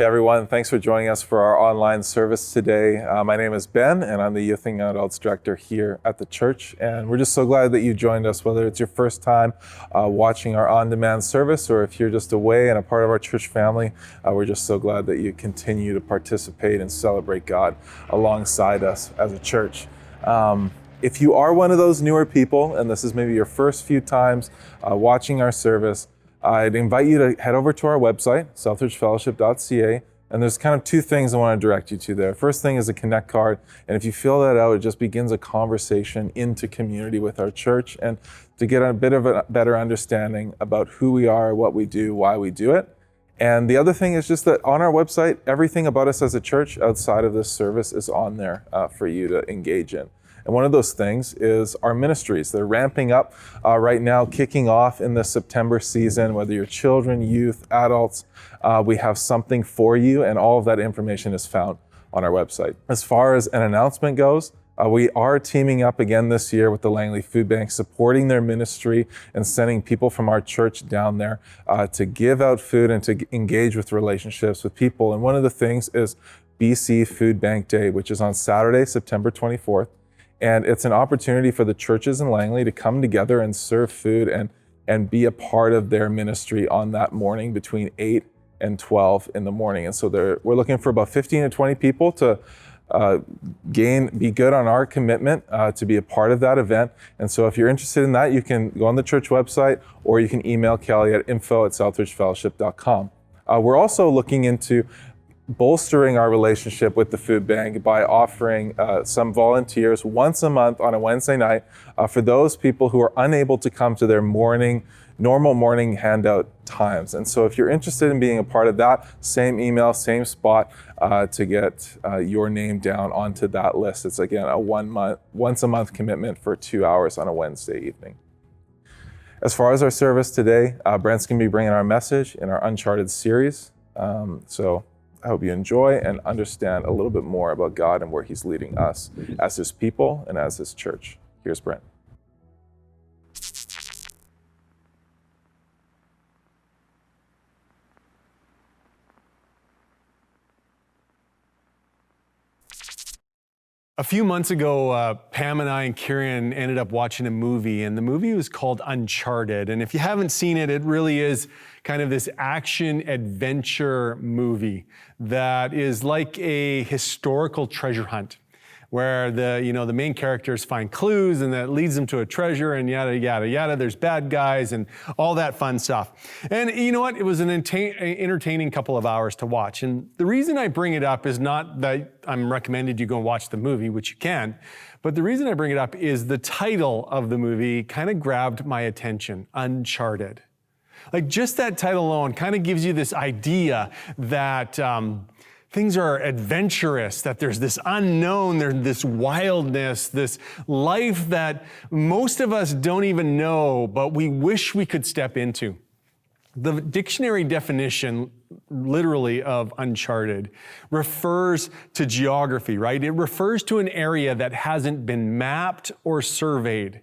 Hey everyone, thanks for joining us for our online service today. My name is Ben and I'm the Youth and Young Adults Director here at the church. And we're just so glad that you joined us, whether it's your first time watching our on-demand service or if you're just away and a part of our church family. We're just so glad that you continue to participate and celebrate God alongside us as a church. If you are one of those newer people and this is maybe your first few times watching our service, I'd invite you to head over to our website, southridgefellowship.ca, and there's kind of two things I want to direct you to there. First thing is a Connect card, and if you fill that out, it just begins a conversation into community with our church and to get a bit of a better understanding about who we are, what we do, why we do it. And the other thing is just that on our website, everything about us as a church outside of this service is on there for you to engage in. And one of those things is our ministries. They're ramping up right now, kicking off in the September season, whether you're children, youth, adults, we have something for you, and all of that information is found on our website. As far as an announcement goes, we are teaming up again this year with the Langley Food Bank, supporting their ministry and sending people from our church down there to give out food and to engage with relationships with people. And one of the things is BC Food Bank Day, which is on Saturday, September 24th. And it's an opportunity for the churches in Langley to come together and serve food and be a part of their ministry on that morning between 8 and 12 in the morning. And so we're looking for about 15 to 20 people to be good on our commitment to be a part of that event. And so if you're interested in that, you can go on the church website or you can email Kelly at info@southridgefellowship.com. We're also looking into bolstering our relationship with the food bank by offering some volunteers once a month on a Wednesday night for those people who are unable to come to their normal morning handout times. And so if you're interested in being a part of that, same email, same spot to get your name down onto that list. It's again a once a month commitment for 2 hours on a Wednesday evening. As far as our service today, Brent's going to be bringing our message in our Uncharted series. So I hope you enjoy and understand a little bit more about God and where He's leading us as His people and as His church. Here's Brent. A few months ago, Pam and I and Kieran ended up watching a movie, and the movie was called Uncharted. And if you haven't seen it, it really is kind of this action adventure movie that is like a historical treasure hunt, where the main characters find clues and that leads them to a treasure and yada, yada, yada. There's bad guys and all that fun stuff. And you know what? It was an entertaining couple of hours to watch. And the reason I bring it up is not that I'm recommended you go and watch the movie, which you can, but the reason I bring it up is the title of the movie kind of grabbed my attention, Uncharted. Like just that title alone kind of gives you this idea that things are adventurous, that there's this unknown, there's this wildness, this life that most of us don't even know, but we wish we could step into. The dictionary definition, literally, of uncharted refers to geography, right? It refers to an area that hasn't been mapped or surveyed.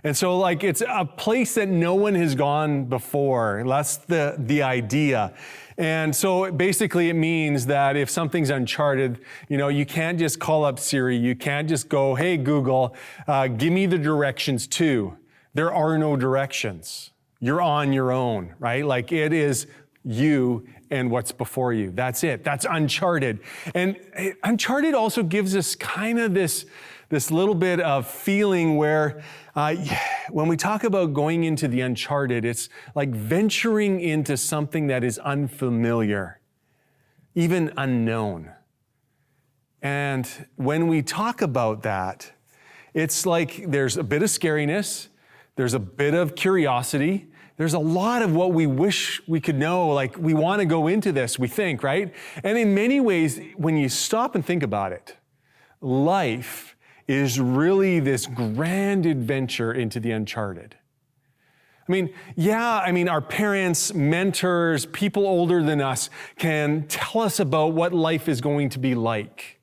And so like it's a place that no one has gone before. That's the idea. And so basically it means that if something's uncharted, you can't just call up Siri. You can't just go, hey, Google, give me the directions to. There are no directions. You're on your own, right? Like it is you and what's before you. That's it. That's Uncharted. And Uncharted also gives us kind of this little bit of feeling where when we talk about going into the uncharted, it's like venturing into something that is unfamiliar, even unknown. And when we talk about that, it's like there's a bit of scariness, there's a bit of curiosity, there's a lot of what we wish we could know, like we want to go into this, we think, right? And in many ways, when you stop and think about it, life is really this grand adventure into the uncharted. Our parents, mentors, people older than us can tell us about what life is going to be like.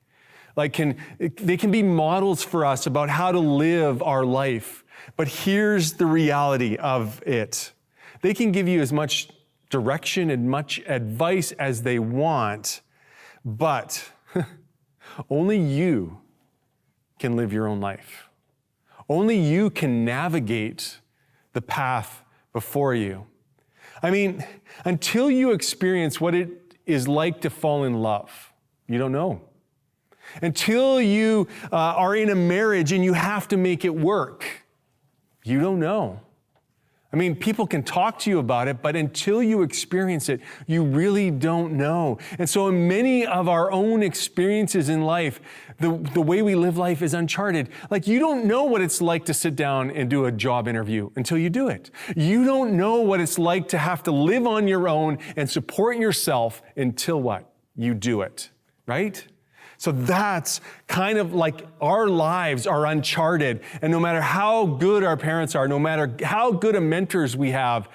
They can be models for us about how to live our life. But here's the reality of it. They can give you as much direction and much advice as they want, but only you can live your own life. Only you can navigate the path before you. I mean, until you experience what it is like to fall in love, you don't know. Until you are in a marriage and you have to make it work, you don't know. I mean, people can talk to you about it, but until you experience it, you really don't know. And so in many of our own experiences in life, the way we live life is uncharted. Like, you don't know what it's like to sit down and do a job interview until you do it. You don't know what it's like to have to live on your own and support yourself until what? You do it, right? So that's kind of like our lives are uncharted. And no matter how good our parents are, no matter how good of mentors we have,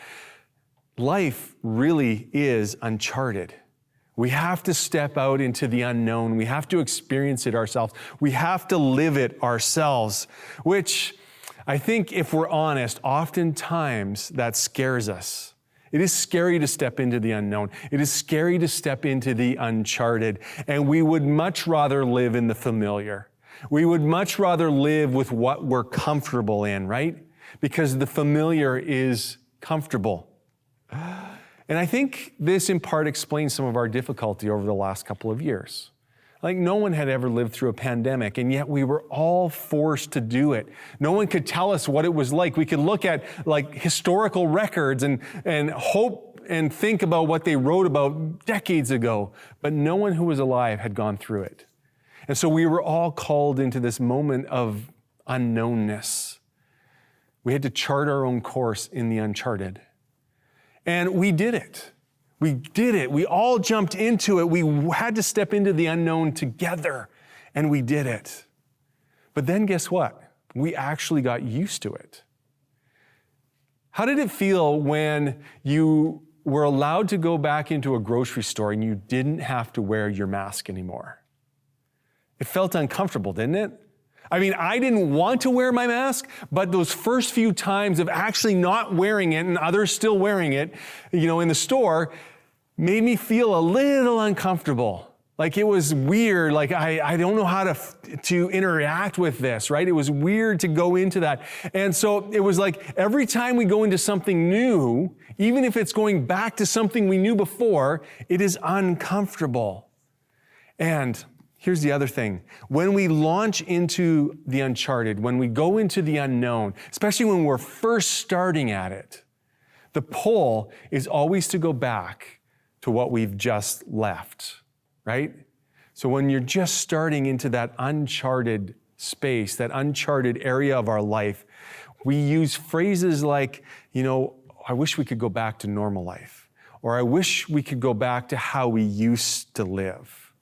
life really is uncharted. We have to step out into the unknown. We have to experience it ourselves. We have to live it ourselves, which I think, if we're honest, oftentimes that scares us. It is scary to step into the unknown. It is scary to step into the uncharted. And we would much rather live in the familiar. We would much rather live with what we're comfortable in, right? Because the familiar is comfortable. And I think this in part explains some of our difficulty over the last couple of years. Like, no one had ever lived through a pandemic, and yet we were all forced to do it. No one could tell us what it was like. We could look at like historical records and hope and think about what they wrote about decades ago, but no one who was alive had gone through it. And so we were all called into this moment of unknownness. We had to chart our own course in the uncharted. And we did it. We did it. We all jumped into it. We had to step into the unknown together, and we did it. But then guess what? We actually got used to it. How did it feel when you were allowed to go back into a grocery store and you didn't have to wear your mask anymore? It felt uncomfortable, didn't it? I mean, I didn't want to wear my mask, but those first few times of actually not wearing it and others still wearing it, in the store, made me feel a little uncomfortable. Like, it was weird. Like, I don't know how to interact with this, right? It was weird to go into that. And so it was like every time we go into something new, even if it's going back to something we knew before, it is uncomfortable. And here's the other thing. When we launch into the uncharted, when we go into the unknown, especially when we're first starting at it, the pull is always to go back to what we've just left, right? So when you're just starting into that uncharted space, that uncharted area of our life, we use phrases like, I wish we could go back to normal life, or I wish we could go back to how we used to live.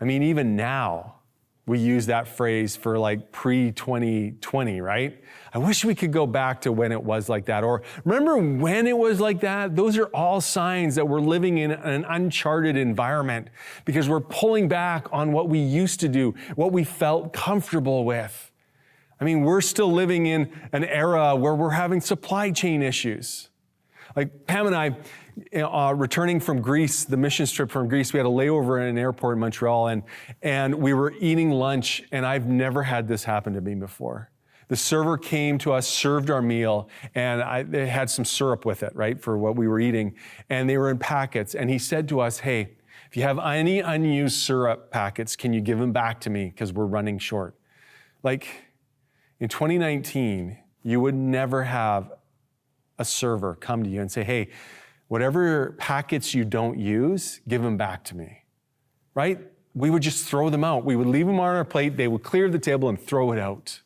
I mean, even now, we use that phrase for like pre-2020, right? I wish we could go back to when it was like that. Or remember when it was like that? Those are all signs that we're living in an uncharted environment because we're pulling back on what we used to do, what we felt comfortable with. I mean, we're still living in an era where we're having supply chain issues. Like Pam and I, returning from Greece, the missions trip from Greece, we had a layover in an airport in Montreal, and we were eating lunch, and I've never had this happen to me before. The server came to us, served our meal, and they had some syrup with it, right, for what we were eating, and they were in packets, and he said to us, hey, if you have any unused syrup packets, can you give them back to me, because we're running short. Like, in 2019, you would never have a server come to you and say, hey, whatever packets you don't use, give them back to me, right? We would just throw them out. We would leave them on our plate. They would clear the table and throw it out.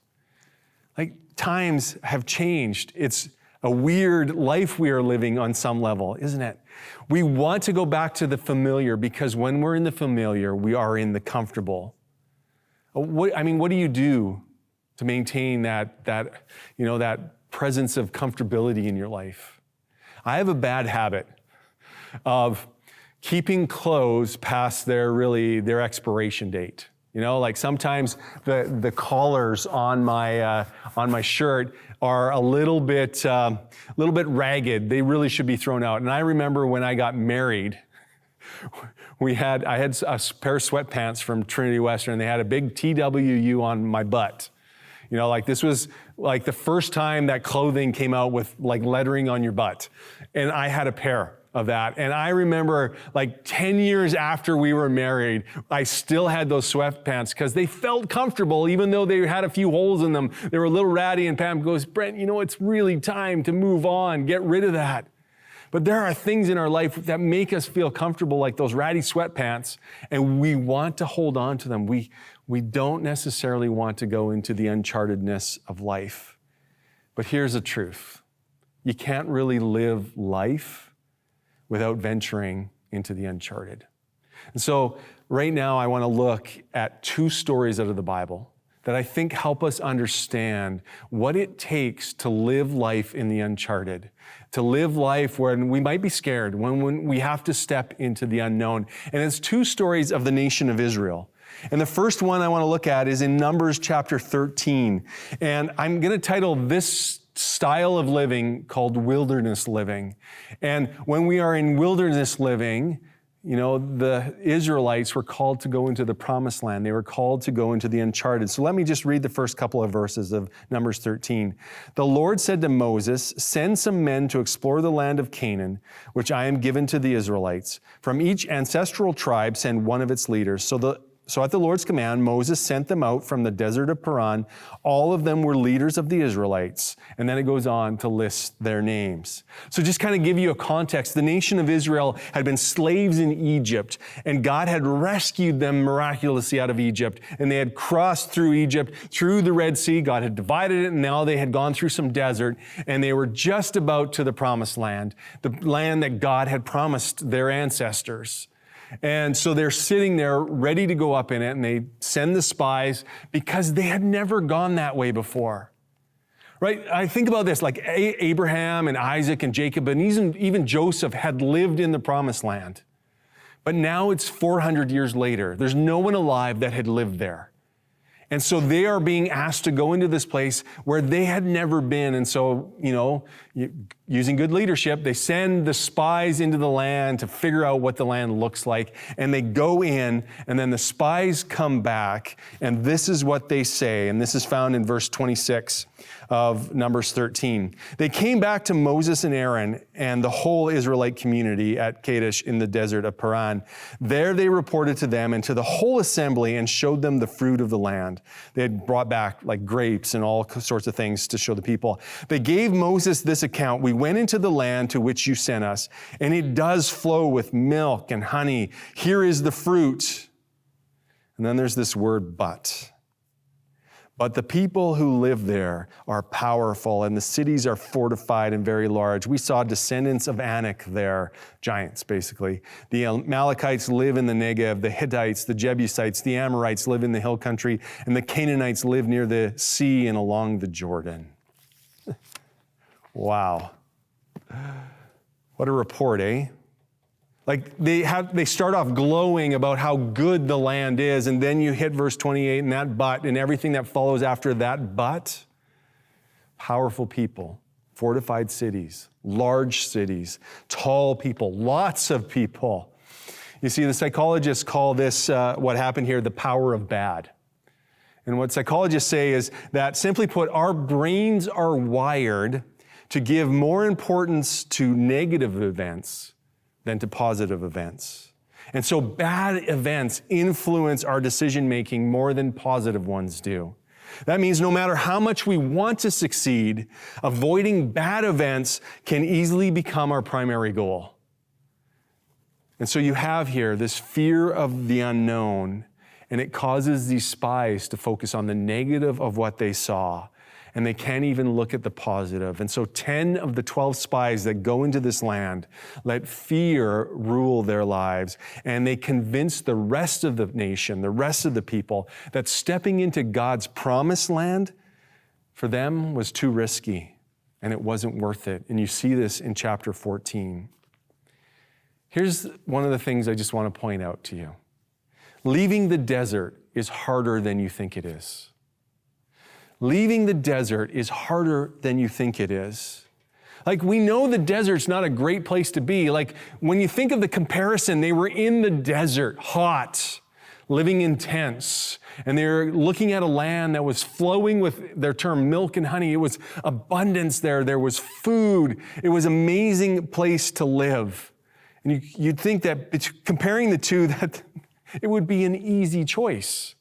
Like, times have changed. It's a weird life we are living on some level, isn't it? We want to go back to the familiar because when we're in the familiar, we are in the comfortable. What do you do to maintain that presence of comfortability in your life? I have a bad habit of keeping clothes past their expiration date. You know, like sometimes the collars on my shirt are a little bit ragged. They really should be thrown out. And I remember when I got married, I had a pair of sweatpants from Trinity Western, and they had a big TWU on my butt. You know, like this was like the first time that clothing came out with like lettering on your butt. And I had a pair of that. And I remember like 10 years after we were married, I still had those sweatpants because they felt comfortable, even though they had a few holes in them. They were a little ratty, and Pam goes, Brent, you know, it's really time to move on, get rid of that. But there are things in our life that make us feel comfortable, like those ratty sweatpants, and we want to hold on to them. We don't necessarily want to go into the unchartedness of life. But here's the truth. You can't really live life without venturing into the uncharted. And so right now I want to look at two stories out of the Bible that I think help us understand what it takes to live life in the uncharted, to live life when we might be scared, when we have to step into the unknown. And it's two stories of the nation of Israel. And the first one I want to look at is in Numbers chapter 13. And I'm going to title this style of living called wilderness living. And when we are in wilderness living, you know, the Israelites were called to go into the promised land. They were called to go into the uncharted. So let me just read the first couple of verses of Numbers 13. The Lord said to Moses, send some men to explore the land of Canaan, which I am given to the Israelites. From each ancestral tribe, send one of its leaders. So at the Lord's command, Moses sent them out from the desert of Paran. All of them were leaders of the Israelites. And then it goes on to list their names. So just kind of give you a context. The nation of Israel had been slaves in Egypt, and God had rescued them miraculously out of Egypt. And they had crossed through Egypt, through the Red Sea. God had divided it, and now they had gone through some desert, and they were just about to the promised land, the land that God had promised their ancestors. And so they're sitting there ready to go up in it, and they send the spies because they had never gone that way before. Right? I think about this, like Abraham and Isaac and Jacob and even Joseph had lived in the promised land. But now it's 400 years later. There's no one alive that had lived there. And so they are being asked to go into this place where they had never been. And so, you know, using good leadership, they send the spies into the land to figure out what the land looks like. And they go in, and then the spies come back, and this is what they say. And this is found in verse 26 of Numbers 13. They came back to Moses and Aaron and the whole Israelite community at Kadesh in the desert of Paran. There they reported to them and to the whole assembly and showed them the fruit of the land. They had brought back like grapes and all sorts of things to show the people. They gave Moses this account. We went into the land to which you sent us, and it does flow with milk and honey. Here is the fruit. And then there's this word, but. But the people who live there are powerful, and the cities are fortified and very large. We saw descendants of Anak there, giants basically. The Amalekites live in the Negev, the Hittites, the Jebusites, the Amorites live in the hill country, and the Canaanites live near the sea and along the Jordan. Wow. What a report, eh? Like they start off glowing about how good the land is, and then you hit verse 28 and that but and everything that follows after that but. Powerful people, fortified cities, large cities, tall people, lots of people. You see, the psychologists call this, what happened here, the power of bad. And what psychologists say is that, simply put, our brains are wired to give more importance to negative events than to positive events. And so bad events influence our decision-making more than positive ones do. That means no matter how much we want to succeed, avoiding bad events can easily become our primary goal. And so you have here this fear of the unknown, and it causes these spies to focus on the negative of what they saw, and they can't even look at the positive. And so 10 of the 12 spies that go into this land let fear rule their lives, and they convince the rest of the nation, the rest of the people, that stepping into God's promised land for them was too risky, and it wasn't worth it. And you see this in chapter 14. Here's one of the things I just want to point out to you. Leaving the desert is harder than you think it is. Leaving the desert is harder than you think it is. Like, we know the desert's not a great place to be. Like, when you think of the comparison, they were in the desert, hot, living in tents, and they're looking at a land that was flowing with their term milk and honey. It was abundance there. There was food. It was an amazing place to live. And you'd think that comparing the two, that it would be an easy choice.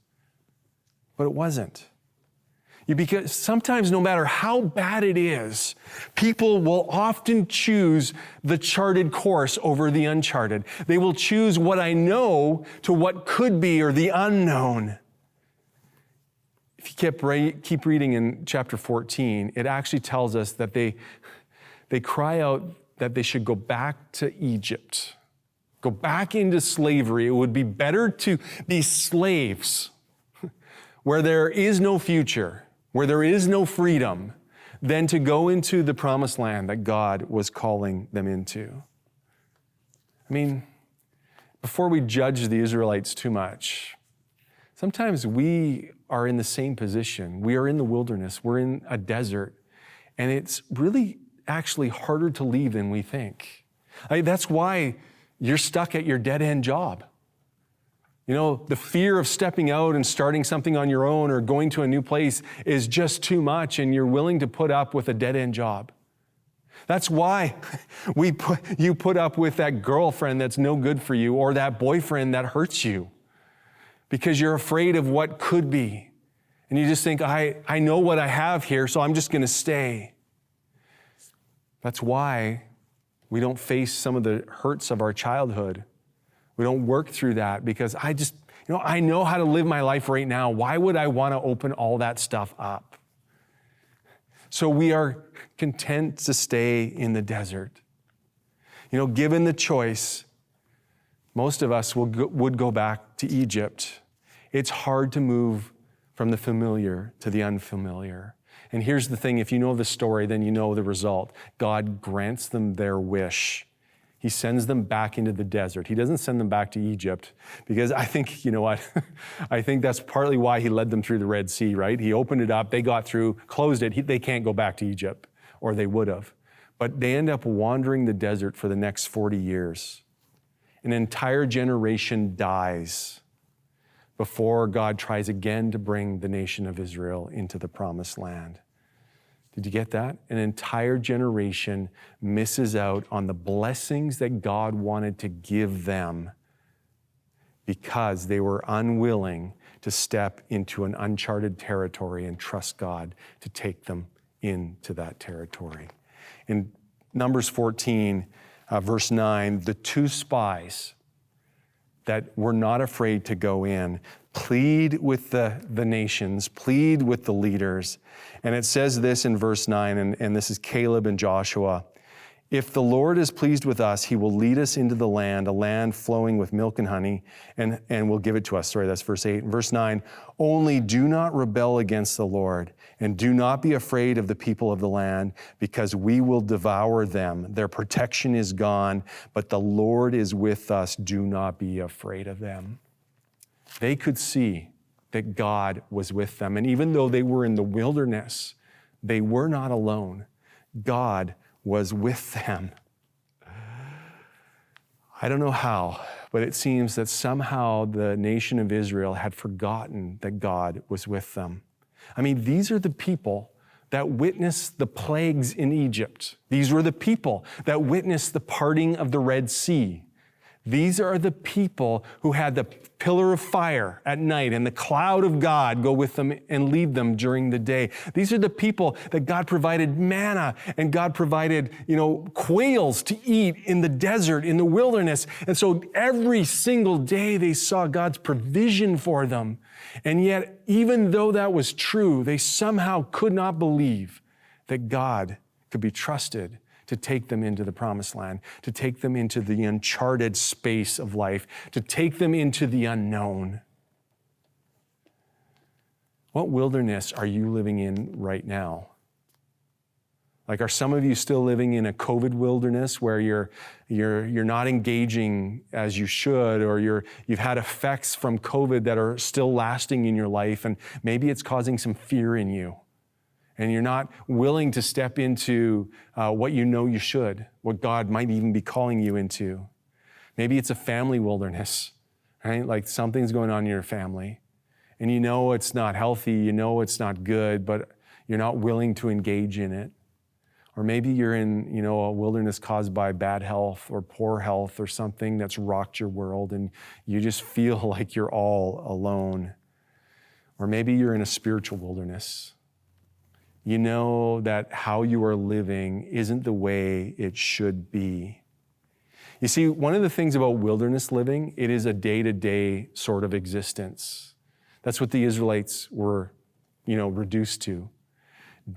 But it wasn't. Because sometimes, no matter how bad it is, people will often choose the charted course over the uncharted. They will choose what I know to what could be, or the unknown. If you keep reading in chapter 14, it actually tells us that they cry out that they should go back to Egypt, go back into slavery. It would be better to be slaves where there is no future, where there is no freedom, than to go into the promised land that God was calling them into. I mean, before we judge the Israelites too much, sometimes we are in the same position. We are in the wilderness. We're in a desert. And it's really actually harder to leave than we think. That's why you're stuck at your dead-end job. You know, the fear of stepping out and starting something on your own or going to a new place is just too much, and you're willing to put up with a dead-end job. That's why you put up with that girlfriend that's no good for you, or that boyfriend that hurts you, because you're afraid of what could be. And you just think, I know what I have here, so I'm just going to stay. That's why we don't face some of the hurts of our childhood. We don't work through that, because I know how to live my life right now. Why would I want to open all that stuff up? So we are content to stay in the desert. You know, given the choice, most of us would go back to Egypt. It's hard to move from the familiar to the unfamiliar. And here's the thing, if you know the story, then you know the result. God grants them their wish. He sends them back into the desert. He doesn't send them back to Egypt, because I think, you know what? I think that's partly why he led them through the Red Sea, right? He opened it up, they got through, closed it. They can't go back to Egypt, or they would have. But they end up wandering the desert for the next 40 years. An entire generation dies before God tries again to bring the nation of Israel into the promised land. Did you get that? An entire generation misses out on the blessings that God wanted to give them because they were unwilling to step into an uncharted territory and trust God to take them into that territory. In Numbers 14, verse 9, the two spies that were not afraid to go in plead with the nations, plead with the leaders. And it says this in verse 9, and this is Caleb and Joshua. If the Lord is pleased with us, he will lead us into the land, a land flowing with milk and honey, and will give it to us. Sorry, that's verse 8. And verse 9, only do not rebel against the Lord, and do not be afraid of the people of the land, because we will devour them. Their protection is gone, but the Lord is with us. Do not be afraid of them. They could see that God was with them. And even though they were in the wilderness, they were not alone. God was with them. I don't know how, but it seems that somehow the nation of Israel had forgotten that God was with them. I mean, these are the people that witnessed the plagues in Egypt. These were the people that witnessed the parting of the Red Sea. These are the people who had the pillar of fire at night and the cloud of God go with them and lead them during the day. These are the people that God provided manna, and God provided, quails to eat in the desert, in the wilderness. And so every single day they saw God's provision for them. And yet, even though that was true, they somehow could not believe that God could be trusted to take them into the promised land, to take them into the uncharted space of life, to take them into the unknown. What wilderness are you living in right now? Like, are some of you still living in a COVID wilderness where you're not engaging as you should, or you've had effects from COVID that are still lasting in your life, and maybe it's causing some fear in you, and you're not willing to step into what you know you should, what God might even be calling you into. Maybe it's a family wilderness, right? Like something's going on in your family, and you know it's not healthy, you know it's not good, but you're not willing to engage in it. Or maybe you're in, a wilderness caused by bad health or poor health or something that's rocked your world, and you just feel like you're all alone. Or maybe you're in a spiritual wilderness. You know that how you are living isn't the way it should be. You see, one of the things about wilderness living, it is a day-to-day sort of existence. That's what the Israelites were, reduced to.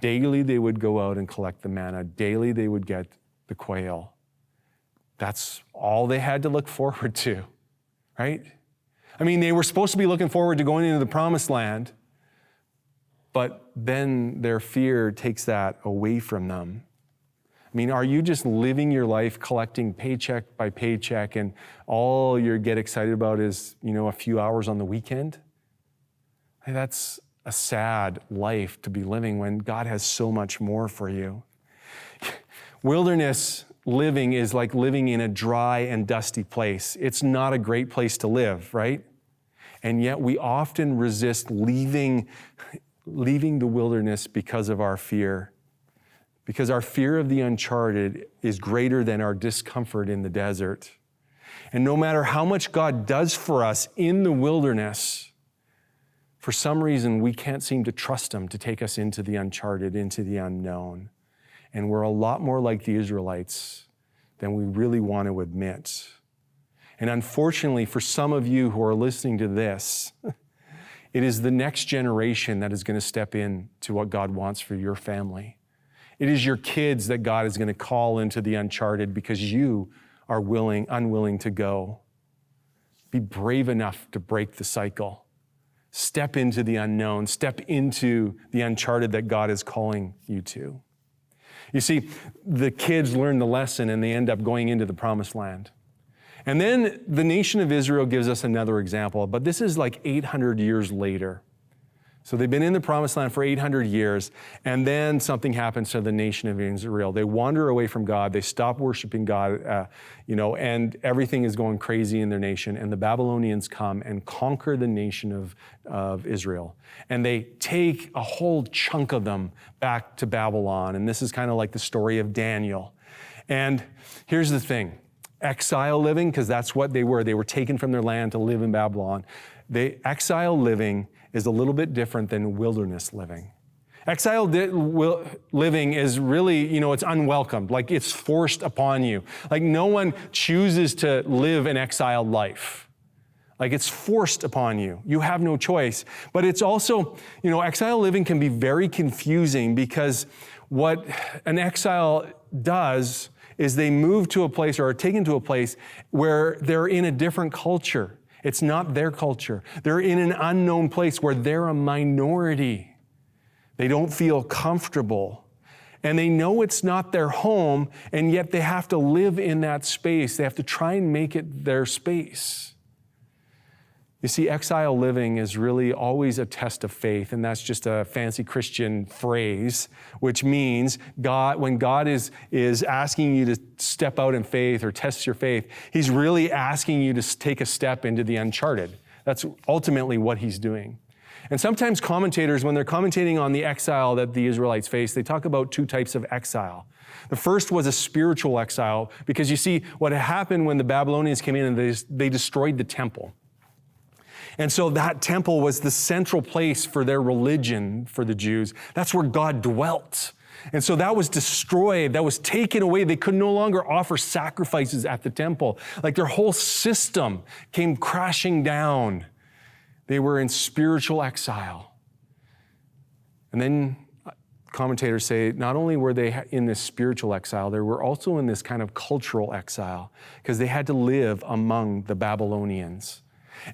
Daily, they would go out and collect the manna. Daily, they would get the quail. That's all they had to look forward to, right? I mean, they were supposed to be looking forward to going into the promised land, but then their fear takes that away from them. I mean, are you just living your life collecting paycheck by paycheck, and all you get excited about is, a few hours on the weekend? Hey, that's a sad life to be living when God has so much more for you. Wilderness living is like living in a dry and dusty place. It's not a great place to live, right? And yet we often resist leaving the wilderness because of our fear. Because our fear of the uncharted is greater than our discomfort in the desert. And no matter how much God does for us in the wilderness, for some reason, we can't seem to trust him to take us into the uncharted, into the unknown. And we're a lot more like the Israelites than we really want to admit. And unfortunately, for some of you who are listening to this, it is the next generation that is going to step into what God wants for your family. It is your kids that God is going to call into the uncharted because you are unwilling to go. Be brave enough to break the cycle. Step into the unknown. Step into the uncharted that God is calling you to. You see, the kids learn the lesson and they end up going into the promised land. And then the nation of Israel gives us another example, but this is like 800 years later. So they've been in the promised land for 800 years, and then something happens to the nation of Israel. They wander away from God. They stop worshiping God, and everything is going crazy in their nation. And the Babylonians come and conquer the nation of Israel. And they take a whole chunk of them back to Babylon. And this is kind of like the story of Daniel. And here's the thing. Exile living, because that's what they were. They were taken from their land to live in Babylon. Exile living is a little bit different than wilderness living. Exile living is really, it's unwelcomed. Like it's forced upon you. Like no one chooses to live an exiled life. Like it's forced upon you. You have no choice. But it's also, exile living can be very confusing because what an exile does is they move to a place or are taken to a place where they're in a different culture. It's not their culture. They're in an unknown place where they're a minority. They don't feel comfortable. And they know it's not their home, and yet they have to live in that space. They have to try and make it their space. You see, exile living is really always a test of faith, and that's just a fancy Christian phrase, which means when God is asking you to step out in faith or test your faith, he's really asking you to take a step into the uncharted. That's ultimately what he's doing. And sometimes commentators, when they're commentating on the exile that the Israelites faced, they talk about two types of exile. The first was a spiritual exile, because you see, what happened when the Babylonians came in and they destroyed the temple. And so that temple was the central place for their religion for the Jews. That's where God dwelt. And so that was destroyed, that was taken away. They could no longer offer sacrifices at the temple. Like their whole system came crashing down. They were in spiritual exile. And then commentators say not only were they in this spiritual exile, they were also in this kind of cultural exile because they had to live among the Babylonians.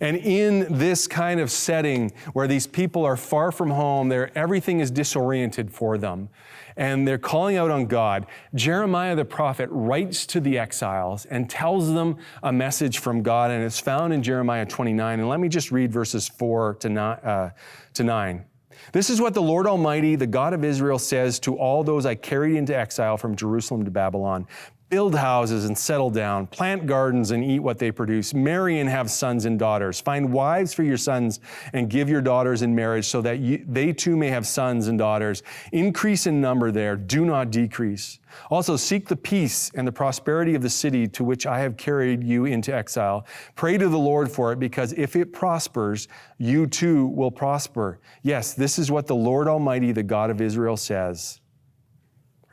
And in this kind of setting where these people are far from home, everything is disoriented for them, and they're calling out on God, Jeremiah the prophet writes to the exiles and tells them a message from God, and it's found in Jeremiah 29. And let me just read verses 4 to 9. This is what the Lord Almighty, the God of Israel, says to all those I carried into exile from Jerusalem to Babylon. Build houses and settle down, plant gardens and eat what they produce, marry and have sons and daughters, find wives for your sons and give your daughters in marriage so that they too may have sons and daughters. Increase in number there, do not decrease. Also seek the peace and the prosperity of the city to which I have carried you into exile. Pray to the Lord for it, because if it prospers, you too will prosper. Yes, this is what the Lord Almighty, the God of Israel, says.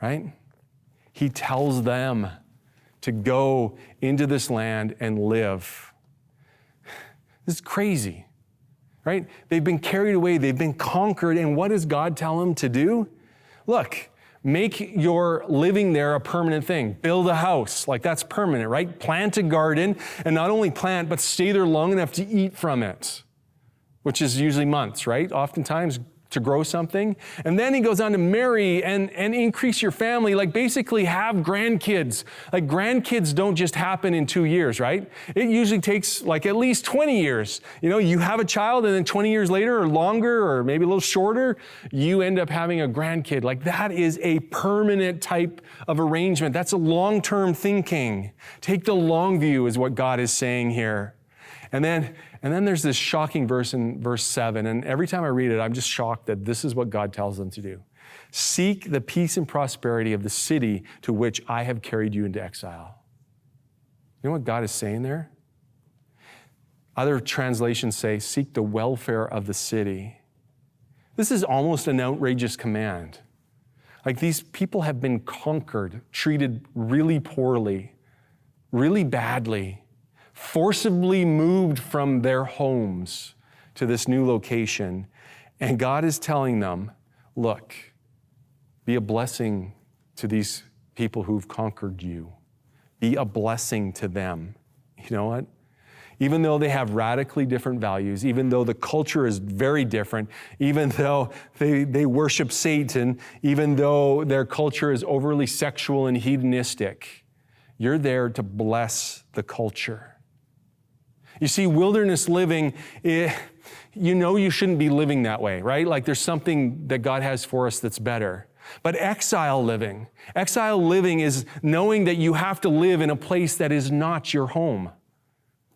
Right? He tells them to go into this land and live. This is crazy, right? They've been carried away. They've been conquered. And what does God tell them to do? Look, make your living there a permanent thing. Build a house. Like, that's permanent, right? Plant a garden, and not only plant, but stay there long enough to eat from it, which is usually months, right? Oftentimes to grow something. And then he goes on to marry and increase your family, like basically have grandkids. Like, grandkids don't just happen in 2 years, right? It usually takes like at least 20 years. You know, you have a child and then 20 years later or longer or maybe a little shorter, you end up having a grandkid. Like, that is a permanent type of arrangement. That's a long-term thinking. Take the long view is what God is saying here. And then there's this shocking verse in verse 7, and every time I read it, I'm just shocked that this is what God tells them to do. Seek the peace and prosperity of the city to which I have carried you into exile. You know what God is saying there? Other translations say, seek the welfare of the city. This is almost an outrageous command. Like, these people have been conquered, treated really poorly, really badly, forcibly moved from their homes to this new location. And God is telling them, look, be a blessing to these people who've conquered you. Be a blessing to them. You know what? Even though they have radically different values, even though the culture is very different, even though they worship Satan, even though their culture is overly sexual and hedonistic, you're there to bless the culture. You see, wilderness living, you know you shouldn't be living that way, right? Like, there's something that God has for us that's better. But exile living is knowing that you have to live in a place that is not your home.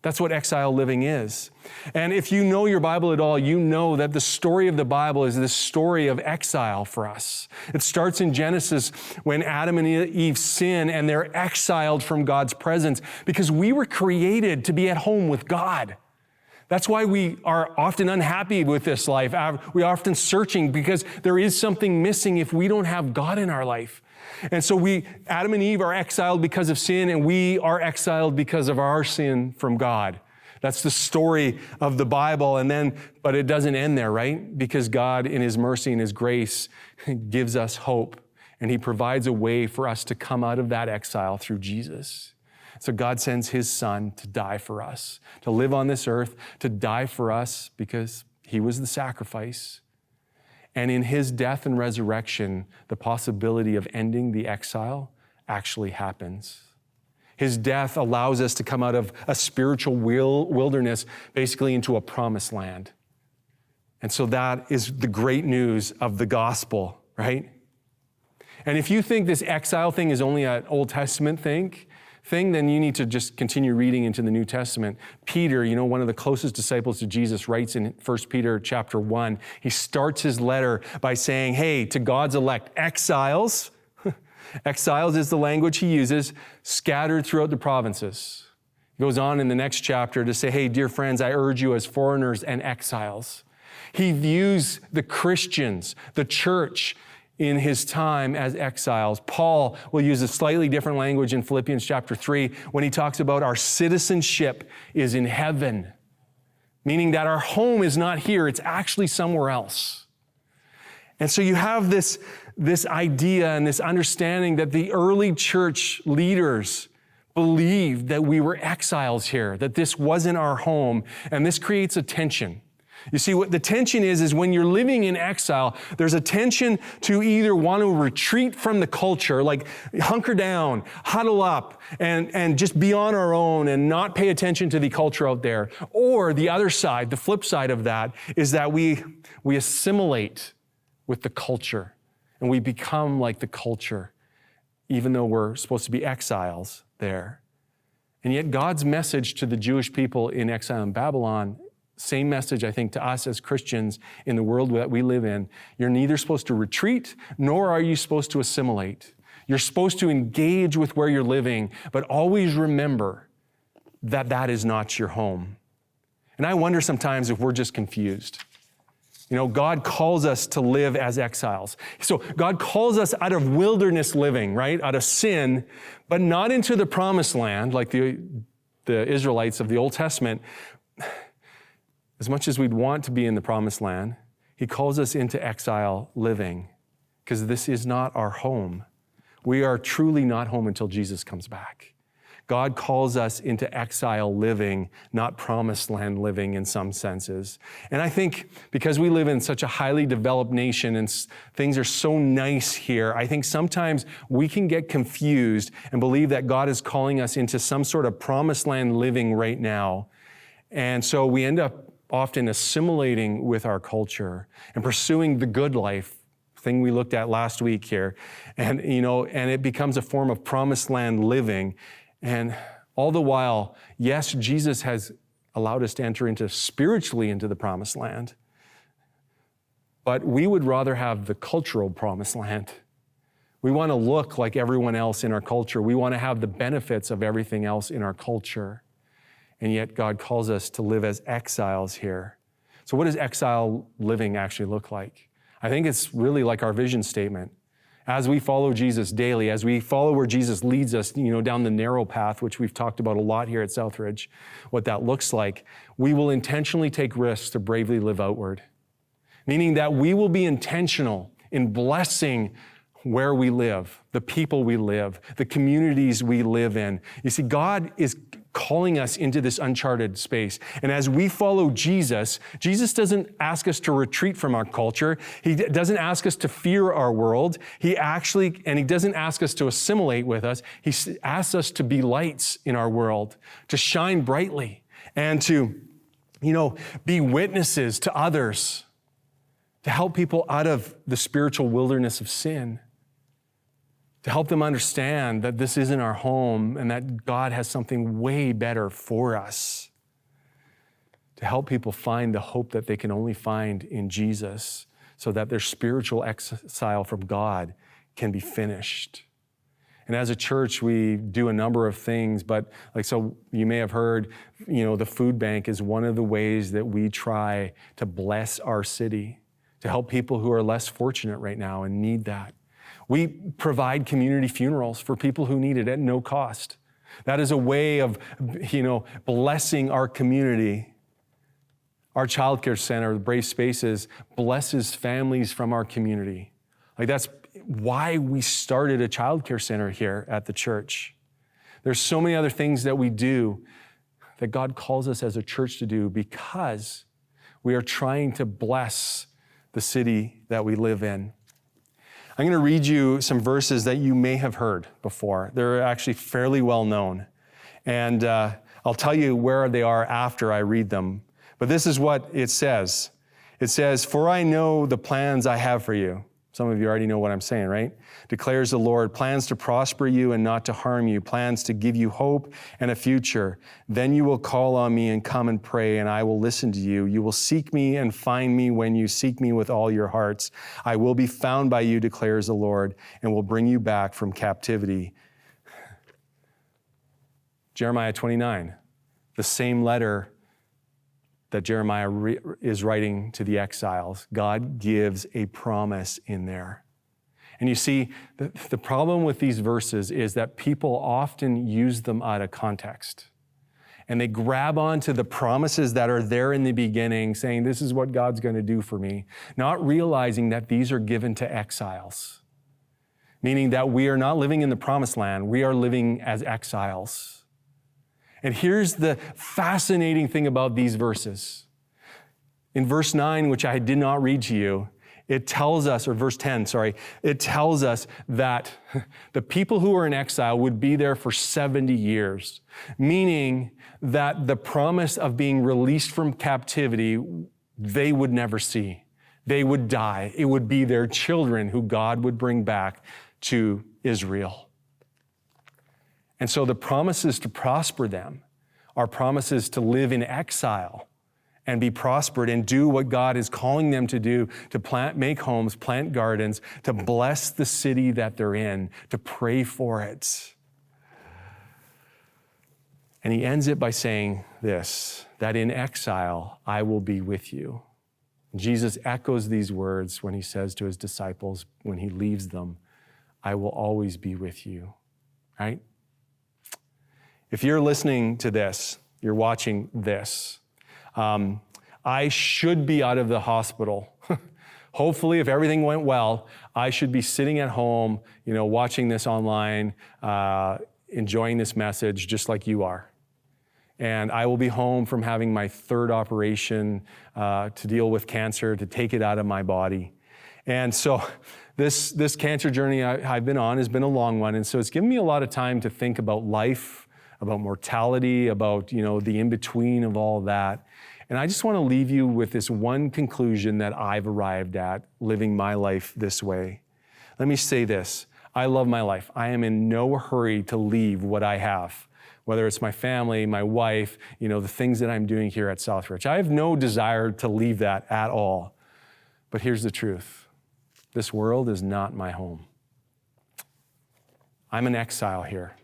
That's what exile living is. And if you know your Bible at all, you know that the story of the Bible is this story of exile for us. It starts in Genesis when Adam and Eve sin and they're exiled from God's presence, because we were created to be at home with God. That's why we are often unhappy with this life. We're often searching because there is something missing if we don't have God in our life. And so Adam and Eve are exiled because of sin, and we are exiled because of our sin from God. That's the story of the Bible. But it doesn't end there, right? Because God, in His mercy and His grace, gives us hope, and He provides a way for us to come out of that exile through Jesus. So God sends His Son to die for us, to live on this earth, to die for us because He was the sacrifice. And in His death and resurrection, the possibility of ending the exile actually happens. His death allows us to come out of a spiritual wilderness, basically into a promised land. And so that is the great news of the gospel, right? And if you think this exile thing is only an Old Testament thing, then you need to just continue reading into the New Testament. Peter, one of the closest disciples to Jesus, writes in 1 Peter chapter 1, he starts his letter by saying, hey, to God's elect, exiles is the language he uses, scattered throughout the provinces. He goes on in the next chapter to say, hey, dear friends, I urge you as foreigners and exiles. He views the Christians, the church, in his time as exiles. Paul will use a slightly different language in Philippians chapter 3 when he talks about our citizenship is in heaven, meaning that our home is not here, it's actually somewhere else. And so you have this idea and this understanding that the early church leaders believed that we were exiles here, that this wasn't our home, and this creates a tension. You see, what the tension is when you're living in exile, there's a tension to either want to retreat from the culture, like hunker down, huddle up, and just be on our own and not pay attention to the culture out there. Or the other side, the flip side of that, is that we assimilate with the culture and we become like the culture, even though we're supposed to be exiles there. And yet God's message to the Jewish people in exile in Babylon, same message, I think, to us as Christians in the world that we live in. You're neither supposed to retreat, nor are you supposed to assimilate. You're supposed to engage with where you're living, but always remember that that is not your home. And I wonder sometimes if we're just confused. You know, God calls us to live as exiles. So God calls us out of wilderness living, right? Out of sin, but not into the promised land like the Israelites of the Old Testament. As much as we'd want to be in the promised land, he calls us into exile living because this is not our home. We are truly not home until Jesus comes back. God calls us into exile living, not promised land living in some senses. And I think because we live in such a highly developed nation and things are so nice here, I think sometimes we can get confused and believe that God is calling us into some sort of promised land living right now. And so we end up often assimilating with our culture and pursuing the good life, thing we looked at last week here. And, and it becomes a form of promised land living. And all the while, yes, Jesus has allowed us to enter spiritually into the promised land, but we would rather have the cultural promised land. We want to look like everyone else in our culture. We want to have the benefits of everything else in our culture. And yet God calls us to live as exiles here. So what does exile living actually look like? I think it's really like our vision statement. As we follow Jesus daily, as we follow where Jesus leads us, down the narrow path, which we've talked about a lot here at SouthRidge, what that looks like, we will intentionally take risks to bravely live outward. Meaning that we will be intentional in blessing where we live, the people we live, the communities we live in. You see, God is calling us into this uncharted space. And as we follow Jesus, Jesus doesn't ask us to retreat from our culture. He doesn't ask us to fear our world. He doesn't ask us to assimilate with us. He asks us to be lights in our world, to shine brightly and to, be witnesses to others, to help people out of the spiritual wilderness of sin, to help them understand that this isn't our home and that God has something way better for us, to help people find the hope that they can only find in Jesus so that their spiritual exile from God can be finished. And as a church, we do a number of things, but so you may have heard, the food bank is one of the ways that we try to bless our city, to help people who are less fortunate right now and need that. We provide community funerals for people who need it at no cost. That is a way of, blessing our community. Our childcare center, Brave Spaces, blesses families from our community. That's why we started a childcare center here at the church. There's so many other things that we do that God calls us as a church to do because we are trying to bless the city that we live in. I'm going to read you some verses that you may have heard before. They're actually fairly well known. And I'll tell you where they are after I read them. But this is what it says. It says, "For I know the plans I have for you." Some of you already know what I'm saying, right? Declares the Lord, plans to prosper you and not to harm you, plans to give you hope and a future. Then you will call on me and come and pray, and I will listen to you. You will seek me and find me when you seek me with all your hearts. I will be found by you, declares the Lord, and will bring you back from captivity. Jeremiah 29, the same letter that Jeremiah is writing to the exiles. God gives a promise in there. And you see, the problem with these verses is that people often use them out of context. And they grab onto the promises that are there in the beginning, saying, this is what God's going to do for me, not realizing that these are given to exiles. meaning that we are not living in the promised land. We are living as exiles. And here's the fascinating thing about these verses. In verse 9, which I did not read to you, it tells us, or verse 10, sorry, it tells us that the people who are in exile would be there for 70 years, meaning that the promise of being released from captivity, they would never see. They would die. It would be their children who God would bring back to Israel. And so the promises to prosper them are promises to live in exile and be prospered and do what God is calling them to do, to make homes, plant gardens, to bless the city that they're in, to pray for it. And he ends it by saying this, that in exile, I will be with you. Jesus echoes these words when he says to his disciples, when he leaves them, I will always be with you, right? If you're listening to this, you're watching this, I should be out of the hospital. Hopefully, if everything went well, I should be sitting at home, watching this online, enjoying this message just like you are. And I will be home from having my third operation to deal with cancer, to take it out of my body. And so this cancer journey I've been on has been a long one. And so it's given me a lot of time to think about life, about mortality, about, the in-between of all that. And I just want to leave you with this one conclusion that I've arrived at living my life this way. Let me say this. I love my life. I am in no hurry to leave what I have, whether it's my family, my wife, the things that I'm doing here at SouthRidge. I have no desire to leave that at all. But here's the truth. This world is not my home. I'm an exile here.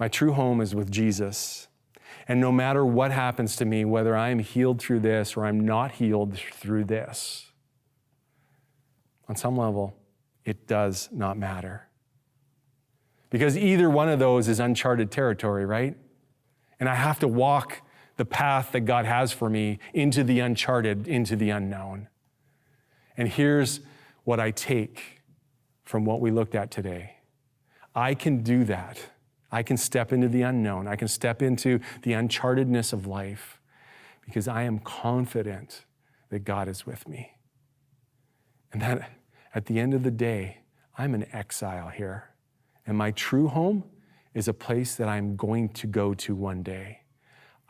My true home is with Jesus. And no matter what happens to me, whether I am healed through this or I'm not healed through this, on some level, it does not matter. Because either one of those is uncharted territory, right? And I have to walk the path that God has for me into the uncharted, into the unknown. And here's what I take from what we looked at today. I can do that. I can step into the unknown. I can step into the unchartedness of life because I am confident that God is with me. And that at the end of the day, I'm an exile here. And my true home is a place that I'm going to go to one day.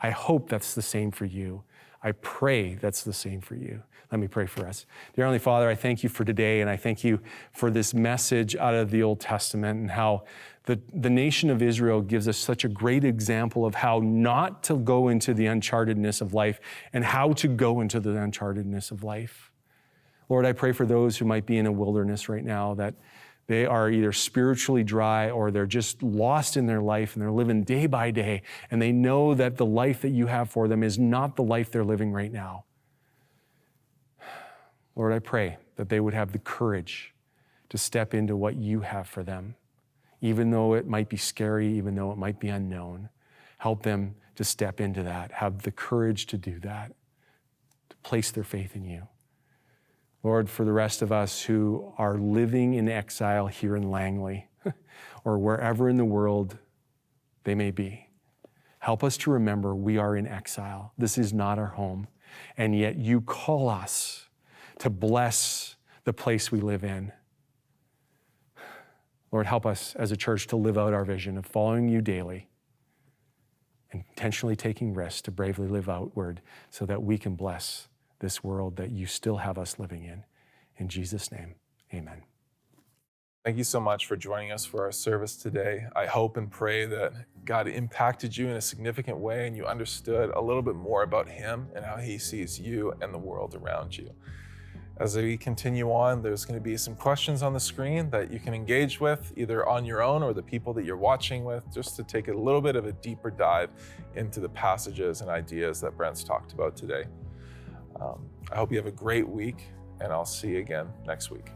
I hope that's the same for you. I pray that's the same for you. Let me pray for us. Dear Heavenly Father, I thank you for today, and I thank you for this message out of the Old Testament and how the nation of Israel gives us such a great example of how not to go into the unchartedness of life and how to go into the unchartedness of life. Lord, I pray for those who might be in a wilderness right now, that they are either spiritually dry or they're just lost in their life and they're living day by day, and they know that the life that you have for them is not the life they're living right now. Lord, I pray that they would have the courage to step into what you have for them, even though it might be scary, even though it might be unknown. Help them to step into that, have the courage to do that, to place their faith in you. Lord, for the rest of us who are living in exile here in Langley or wherever in the world they may be, help us to remember we are in exile. This is not our home. And yet you call us to bless the place we live in. Lord, help us as a church to live out our vision of following you daily and intentionally taking risks to bravely live outward so that we can bless this world that you still have us living in. In Jesus' name, amen. Thank you so much for joining us for our service today. I hope and pray that God impacted you in a significant way and you understood a little bit more about him and how he sees you and the world around you. As we continue on, there's going to be some questions on the screen that you can engage with, either on your own or the people that you're watching with, just to take a little bit of a deeper dive into the passages and ideas that Brent's talked about today. I hope you have a great week, and I'll see you again next week.